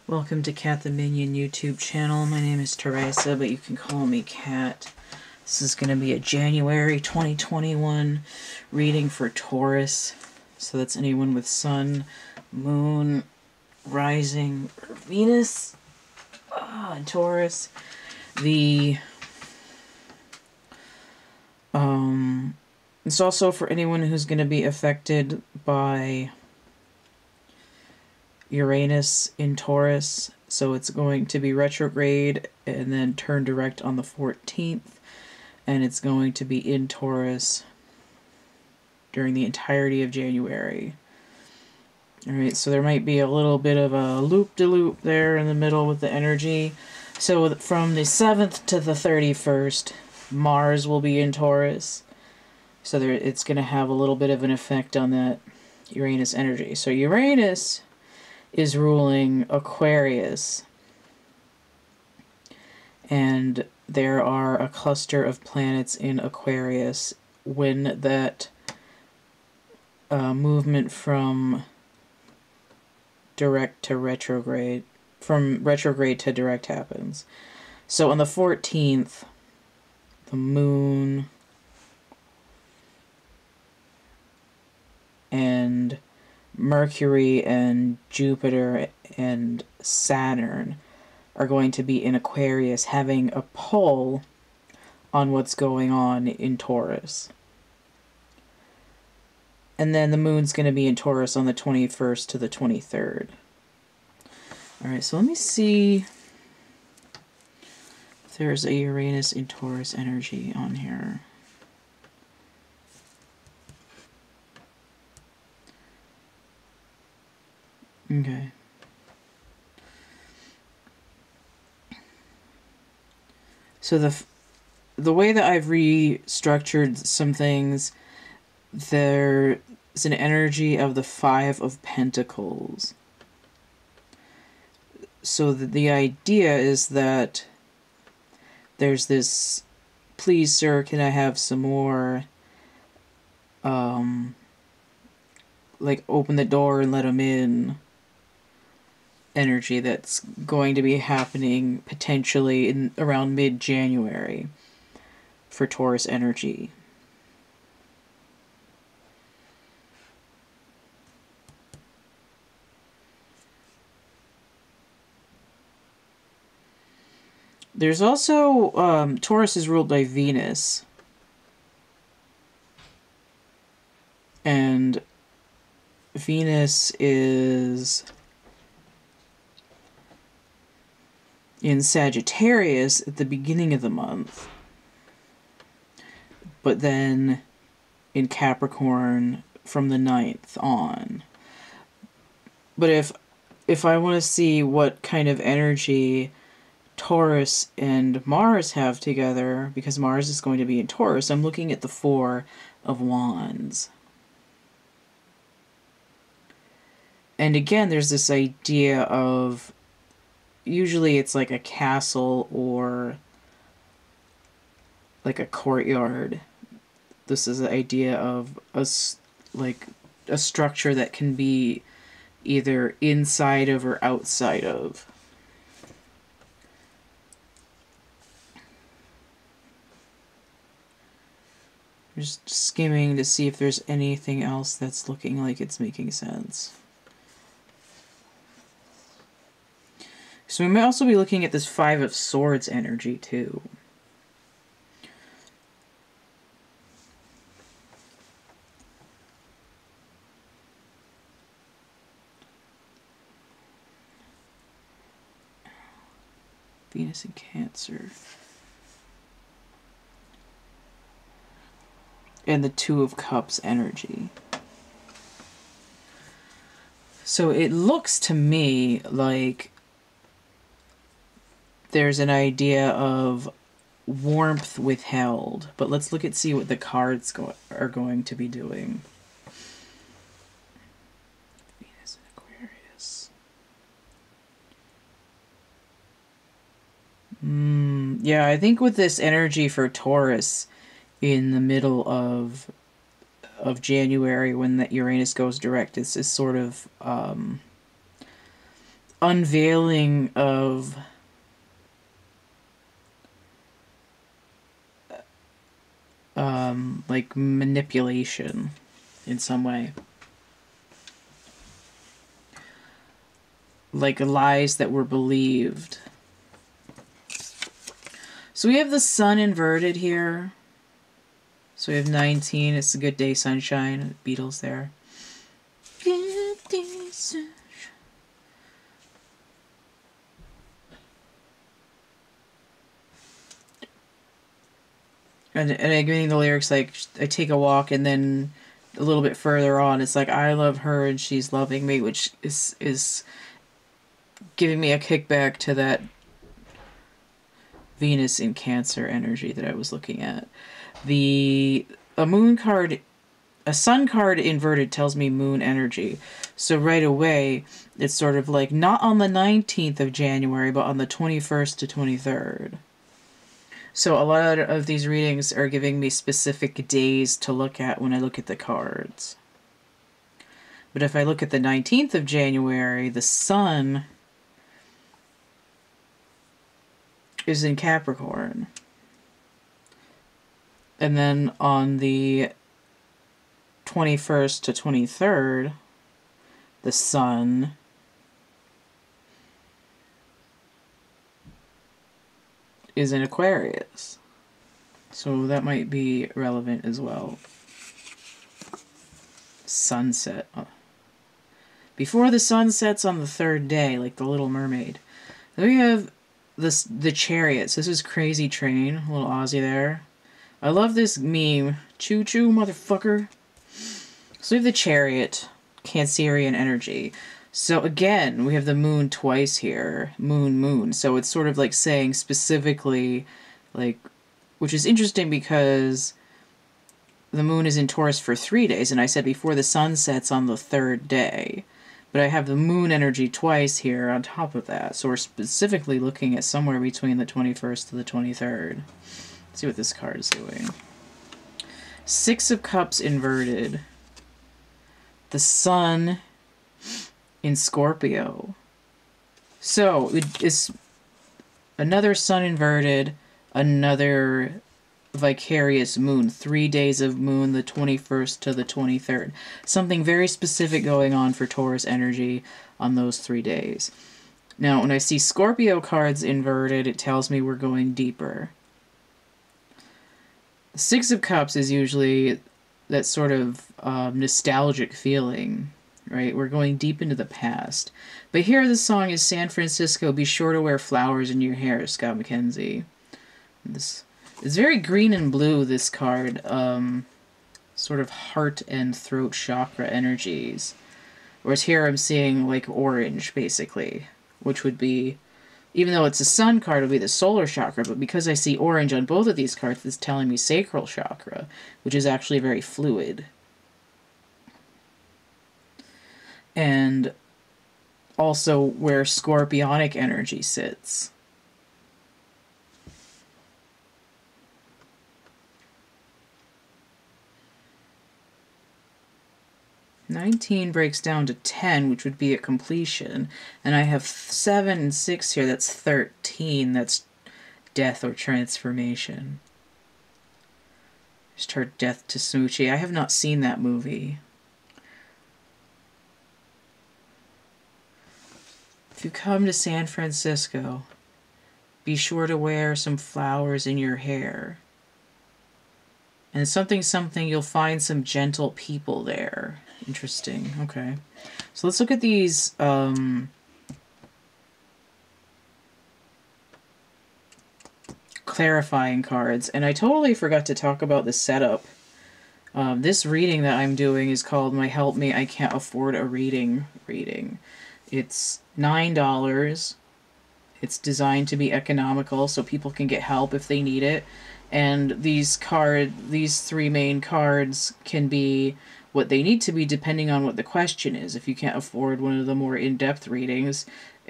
Welcome to CATtheMinion YouTube channel. My name is Theresa, but you can call me Cat. This is going to be a January 2021 reading for Taurus. So that's anyone with Sun, Moon, Rising, or Venus in Taurus. It's also for anyone who's going to be affected by Uranus in Taurus, so it's going to be retrograde and then turn direct on the 14th, and it's going to be in Taurus during the entirety of January. Alright, so there might be a little bit of a loop-de-loop there in the middle with the energy. So from the 7th to the 31st, Mars will be in Taurus, so it's going to have a little bit of an effect on that Uranus energy. So Uranus is ruling Aquarius, and there are a cluster of planets in Aquarius when that movement from direct to retrograde, from retrograde to direct happens. So on the 14th, the Moon and Mercury and Jupiter and Saturn are going to be in Aquarius, having a pull on what's going on in Taurus. And then the Moon's going to be in Taurus on the 21st to the 23rd. Alright, so let me see if there's a Uranus in Taurus energy on here. Okay. So the way that I've restructured some things, there's an energy of the Five of Pentacles. So the idea is that there's this, please sir, can I have some more, like open the door and let them in energy that's going to be happening potentially in around mid-January for Taurus energy. There's also, Taurus is ruled by Venus, and Venus is in Sagittarius at the beginning of the month, but then in Capricorn from the 9th on. But if I want to see what kind of energy Taurus and Mars have together, because Mars is going to be in Taurus, I'm looking at the Four of Wands. And again, there's this idea of, usually it's like a castle or like a courtyard. This is the idea of a structure that can be either inside of or outside of. Just skimming to see if there's anything else that's looking like it's making sense. So we might also be looking at this Five of Swords energy too. Venus in Cancer. And the Two of Cups energy. So it looks to me like there's an idea of warmth withheld, but let's see what the cards are going to be doing. Venus in Aquarius. Yeah, I think with this energy for Taurus in the middle of January, when that Uranus goes direct, it's sort of unveiling of like manipulation in some way. Like lies that were believed. So we have the sun inverted here. So we have 19. It's a good day, sunshine. Beatles there. Good day, sunshine. And I'm getting the lyrics like, I take a walk, and then a little bit further on, it's like, I love her and she's loving me, which is giving me a kickback to that Venus in Cancer energy that I was looking at. A moon card, a sun card inverted tells me moon energy. So right away, it's sort of like not on the 19th of January, but on the 21st to 23rd. So a lot of these readings are giving me specific days to look at when I look at the cards. But if I look at the 19th of January, the sun is in Capricorn. And then on the 21st to 23rd, the sun is in Aquarius. So that might be relevant as well. Sunset. Before the sun sets on the third day, like the Little Mermaid. Then we have the Chariots. This is Crazy Train, a little Aussie there. I love this meme. Choo choo, motherfucker. So we have the Chariot, Cancerian energy. So again, we have the moon twice here. Moon, moon. So it's sort of like saying specifically, like, which is interesting because the moon is in Taurus for 3 days, and I said before the sun sets on the third day. But I have the moon energy twice here on top of that. So we're specifically looking at somewhere between the 21st to the 23rd. Let's see what this card is doing. Six of Cups inverted. The sun in Scorpio. So it's another sun inverted, another vicarious moon, 3 days of moon, the 21st to the 23rd. Something very specific going on for Taurus energy on those 3 days. Now, when I see Scorpio cards inverted, it tells me we're going deeper. The Six of Cups is usually that sort of nostalgic feeling, right? We're going deep into the past. But here the song is San Francisco, be sure to wear flowers in your hair, Scott McKenzie. It's very green and blue, this card. Sort of heart and throat chakra energies. Whereas here I'm seeing like orange, basically. Which would be, even though it's a sun card, it would be the solar chakra. But because I see orange on both of these cards, it's telling me sacral chakra. Which is actually very fluid. And also where scorpionic energy sits. 19 breaks down to 10, which would be a completion. And I have 7 and 6 here. That's 13. That's death or transformation. Just heard Death to Smoochie. I have not seen that movie. If you come to San Francisco, be sure to wear some flowers in your hair. And something, you'll find some gentle people there. Interesting. Okay. So let's look at these clarifying cards. And I totally forgot to talk about the setup. This reading that I'm doing is called My Help Me, I Can't Afford a Reading. It's $9. It's designed to be economical so people can get help if they need it. And these three main cards can be what they need to be depending on what the question is. If you can't afford one of the more in-depth readings,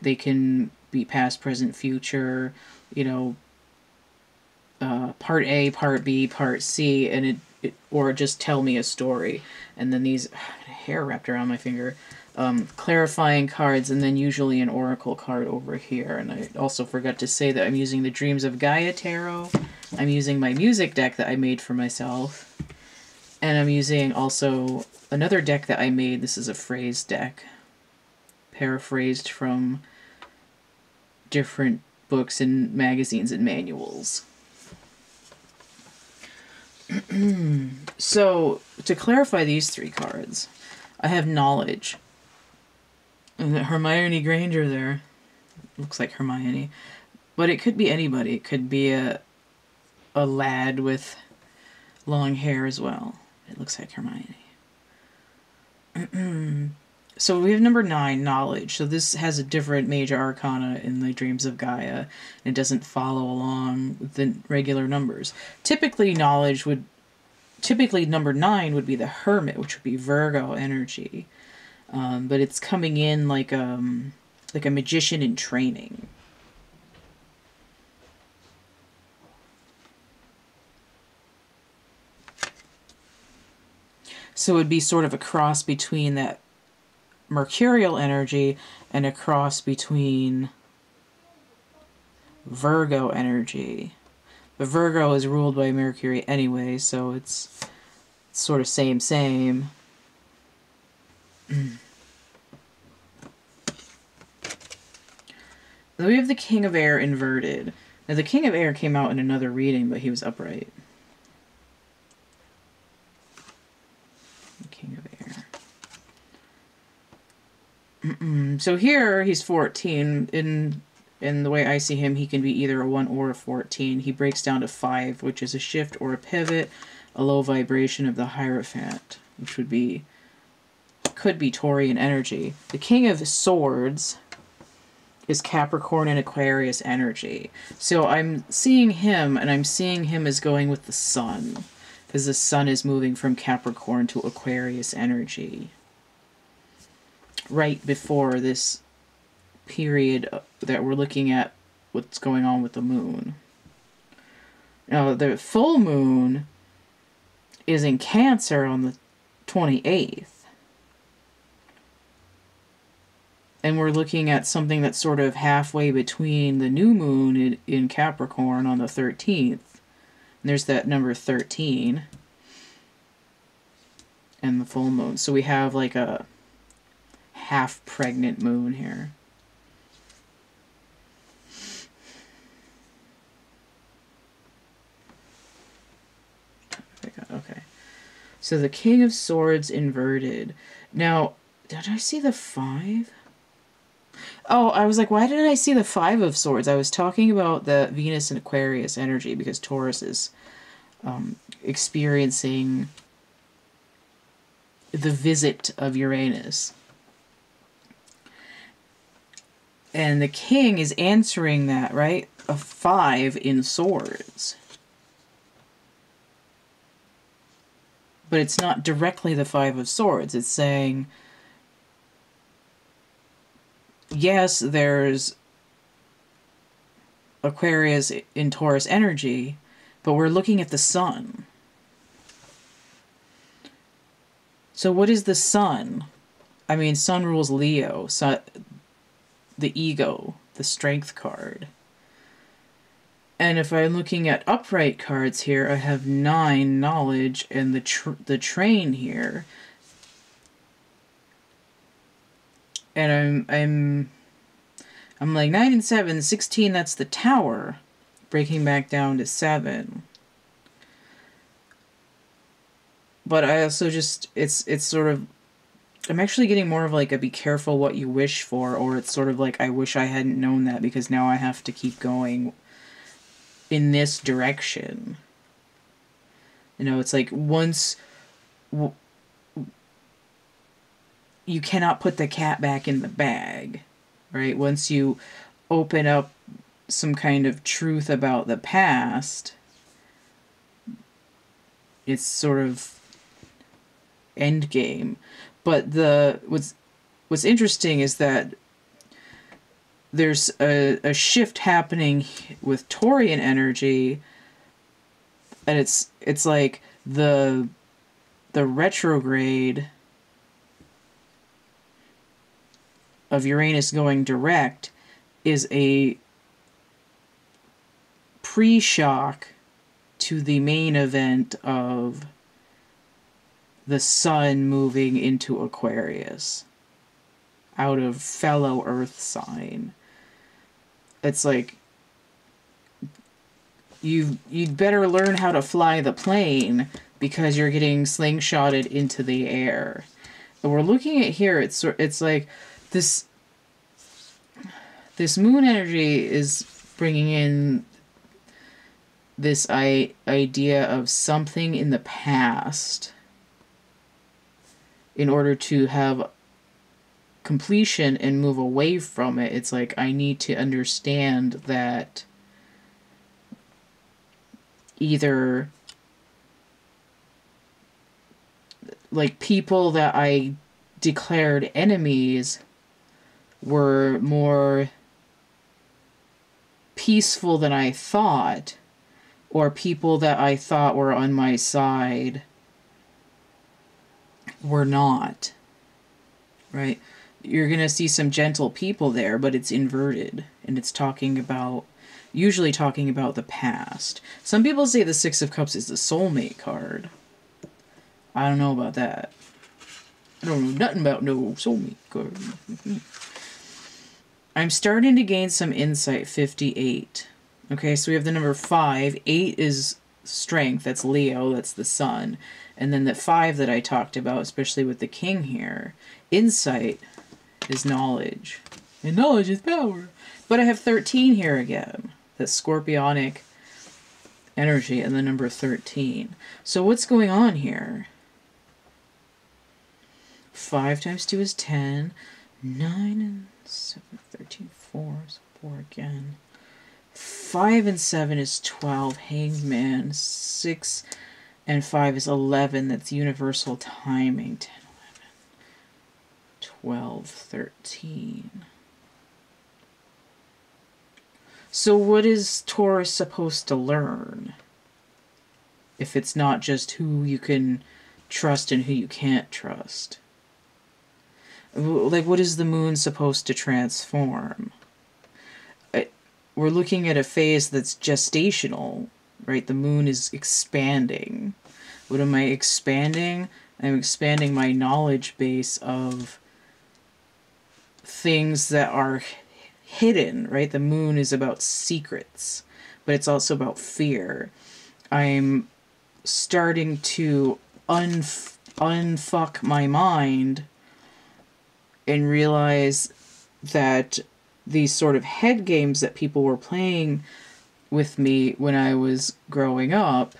they can be past, present, future, you know, part A, part B, part C, and or just tell me a story. And then these, hair wrapped around my finger. clarifying cards, and then usually an oracle card over here. And I also forgot to say that I'm using the Dreams of Gaia Tarot. I'm using my music deck that I made for myself. And I'm using also another deck that I made. This is a phrase deck, paraphrased from different books and magazines and manuals. So, to clarify these three cards, I have Knowledge. And Hermione Granger there. Looks like Hermione. But it could be anybody. It could be a lad with long hair as well. It looks like Hermione. So we have number 9, Knowledge. So this has a different major arcana in the Dreams of Gaia. It doesn't follow along with the regular numbers. Typically, number 9 would be the Hermit, which would be Virgo energy. But it's coming in like a magician in training. So it would be sort of a cross between that Mercurial energy and a cross between Virgo energy. But Virgo is ruled by Mercury anyway, so it's sort of same. Then we have the King of Air inverted. Now the King of Air came out in another reading, but he was upright. The King of Air. So here he's 14. In the way I see him, he can be either a 1 or a 14. He breaks down to 5, which is a shift or a pivot, a low vibration of the Hierophant, which could be Taurian energy. The King of Swords is Capricorn and Aquarius energy. So I'm seeing him, and I'm seeing him as going with the Sun, because the Sun is moving from Capricorn to Aquarius energy right before this period that we're looking at what's going on with the moon. Now, the full moon is in Cancer on the 28th. And we're looking at something that's sort of halfway between the new moon in Capricorn on the 13th. And there's that number 13. And the full moon. So we have like a half-pregnant moon here. Okay. So the King of Swords inverted. Now, did I see the 5? Oh, I was like, why did I see the 5 of Swords? I was talking about the Venus and Aquarius energy because Taurus is experiencing the visit of Uranus. And the King is answering that, right? A 5 in Swords. But it's not directly the 5 of Swords. It's saying, yes, there's Aquarius in Taurus energy, but we're looking at the Sun. So what is the Sun? I mean, Sun rules Leo, so the ego, the strength card. And if I'm looking at upright cards here, I have 9, knowledge, and the train here. And I'm like 9 and 7, 16, that's the tower, breaking back down to 7. But I also just, it's sort of, I'm actually getting more of like a be careful what you wish for, or it's sort of like I wish I hadn't known that because now I have to keep going in this direction. You know, it's like once you cannot put the cat back in the bag, right? Once you open up some kind of truth about the past, it's sort of endgame. But what's interesting is that there's a shift happening with Taurian energy, and it's like the retrograde of Uranus going direct is a pre-shock to the main event of the sun moving into Aquarius out of fellow Earth sign. It's like, you'd better learn how to fly the plane because you're getting slingshotted into the air. And we're looking at here, it's like this moon energy is bringing in this idea of something in the past in order to have completion and move away from it. It's like, I need to understand that either like people that I declared enemies were more peaceful than I thought, or people that I thought were on my side were not. Right? You're going to see some gentle people there, but it's inverted, and it's talking about, usually talking about the past. Some people say the Six of Cups is the soulmate card. I don't know about that. I don't know nothing about no soulmate card. I'm starting to gain some insight. 58. Okay, so we have the number 5. 8 is strength. That's Leo. That's the sun. And then the 5 that I talked about, especially with the king here. Insight is knowledge. And knowledge is power. But I have 13 here again. That's scorpionic energy and the number 13. So what's going on here? 5 times 2 is 10. 9 and 7, 13, 4. So 4 again. 5 and 7 is 12. Hangman. 6 and 5 is 11. That's universal timing. 10, 11, 12, 13. So what is Taurus supposed to learn? If it's not just who you can trust and who you can't trust. Like, what is the moon supposed to transform? We're looking at a phase that's gestational, right? The moon is expanding. What am I expanding? I'm expanding my knowledge base of things that are hidden, right? The moon is about secrets, but it's also about fear. I'm starting to unfuck my mind and realize that these sort of head games that people were playing with me when I was growing up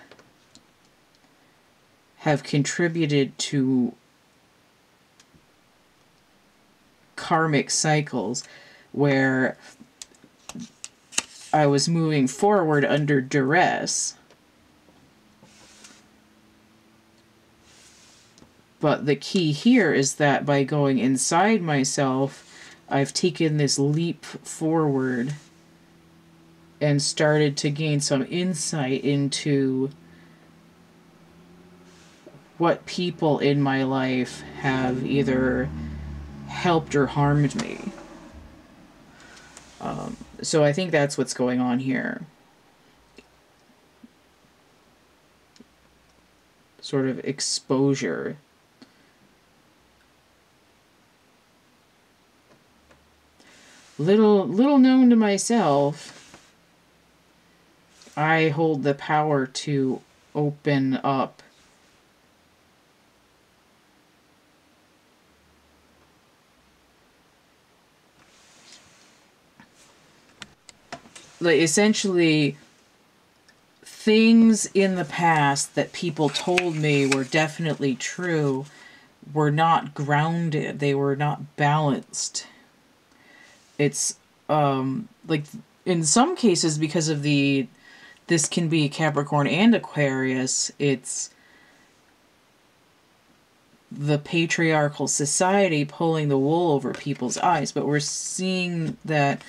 have contributed to karmic cycles where I was moving forward under duress. But the key here is that by going inside myself, I've taken this leap forward and started to gain some insight into what people in my life have either helped or harmed me. So I think that's what's going on here. Sort of exposure. Little known to myself, I hold the power to open up like essentially things in the past that people told me were definitely true were not grounded. They were not balanced. It's like in some cases, because of this can be Capricorn and Aquarius, it's the patriarchal society pulling the wool over people's eyes. But we're seeing that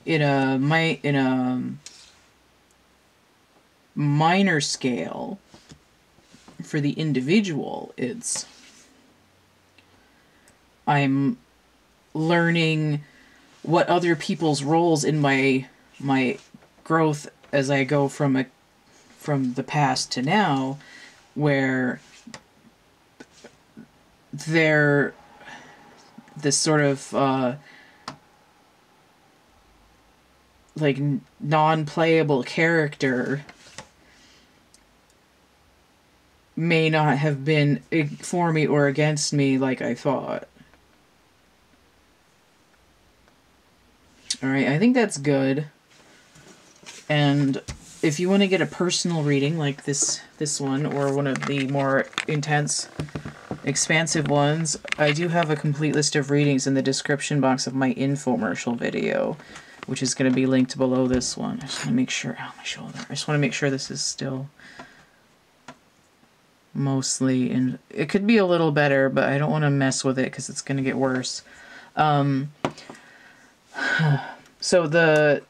in a minor scale for the individual. I'm learning what other people's roles in my growth as I go from the past to now, where they're this sort of like non-playable character may not have been for me or against me like I thought. Alright, I think that's good. And if you want to get a personal reading like this one, or one of the more intense, expansive ones, I do have a complete list of readings in the description box of my infomercial video, which is going to be linked below this one. I just want to make sure... Ow, my shoulder. I just want to make sure this is still mostly in... It could be a little better, but I don't want to mess with it because it's going to get worse. So the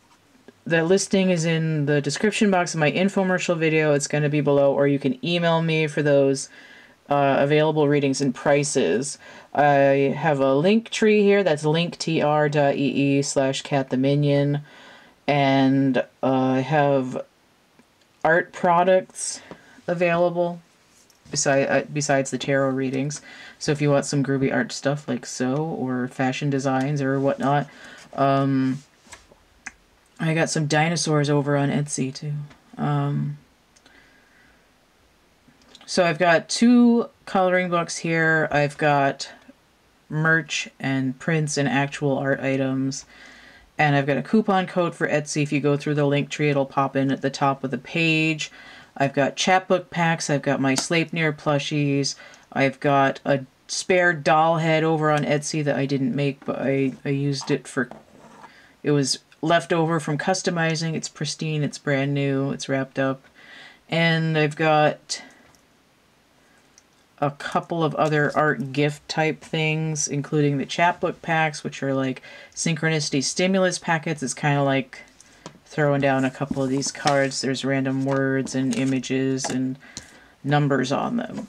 listing is in the description box of my infomercial video. It's going to be below, or you can email me for those available readings and prices. I have a Linktree here. That's Linktr.ee/CATtheMinion. And I have art products available besides the tarot readings. So if you want some groovy art stuff like so, or fashion designs or whatnot, I got some dinosaurs over on Etsy too. So I've got 2 coloring books here. I've got merch and prints and actual art items. And I've got a coupon code for Etsy. If you go through the Linktree, it'll pop in at the top of the page. I've got Chapbook Packs. I've got my Sleipnir plushies. I've got a spare doll head over on Etsy that I didn't make, but I used it for... It was left over from customizing. It's pristine. It's brand new. It's wrapped up. And I've got a couple of other art gift type things, including the Chapbook Packs, which are like synchronicity stimulus packets. It's kind of like throwing down a couple of these cards. There's random words and images and numbers on them.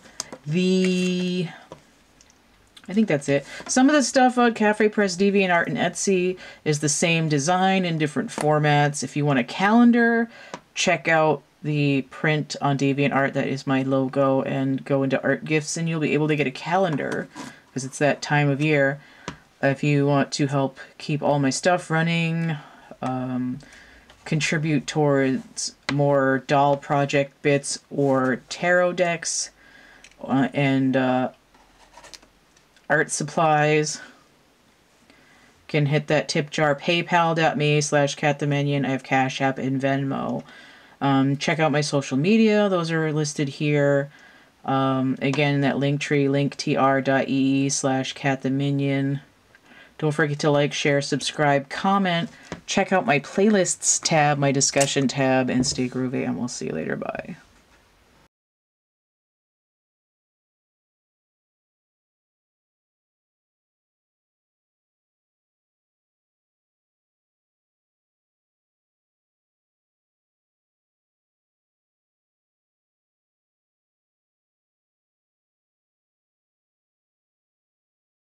I think that's it. Some of the stuff on Cafe Press, DeviantArt, and Etsy is the same design in different formats. If you want a calendar, check out the print on DeviantArt. That is my logo, and go into art gifts and you'll be able to get a calendar because it's that time of year. If you want to help keep all my stuff running, contribute towards more doll project bits or tarot decks, and art supplies, can hit that tip jar. PayPal.me/CATtheMinion. I have Cash App and Venmo. Check out my social media. Those are listed here. Again, that Linktree, Linktr.ee/CATtheMinion. Don't forget to like, share, subscribe, comment. Check out my playlists tab, my discussion tab, and stay groovy, and we'll see you later. Bye.